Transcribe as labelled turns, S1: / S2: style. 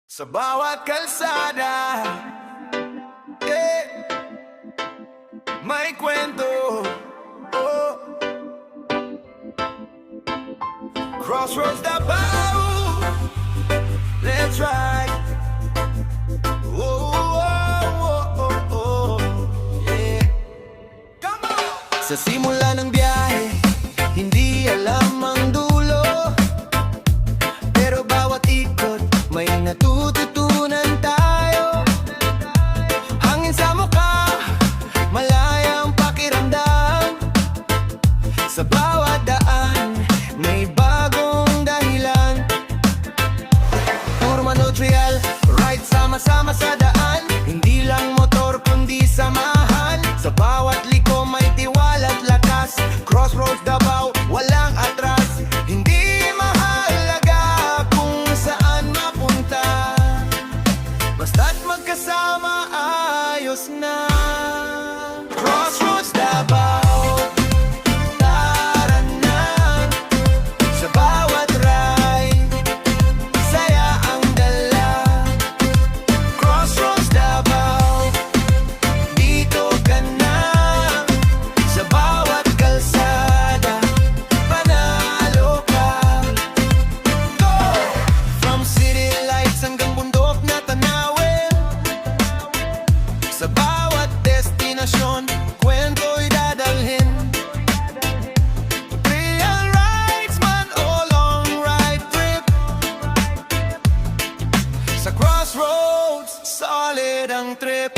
S1: Sa bawat kalsada, may kwento. Oh. Crossroads Davao, let's ride. Oh, oh, oh, oh, oh. Yeah. Come on! Sa simula ng biyahe, hindi alam ang dulo, pero bawat ikot may natututunan tayo. Hangin sa mukha, malayang pakiramdam. Sa bawat daan, may bagong dahilan. Puro manotrial, ride sama-sama sa daan. Hindi lang motor kundi samahan. Sa bawat liko may tiwala at lakas. Crossroads Davao, walang atras. Hindi mahalaga kung saan mapunta, basta't magkasama ayos na. Crossroads Davao, tara na. Sa bawat ride, saya ang dala. Crossroads Davao, dito ka na. Sa bawat kalsada, panalo ka. Go! From city lights hanggang bundok na tanawin. Sa bawat destinasyon, kwento'y dadalhin. Real rides man o long ride trip, sa Crossroads, solid ang trip.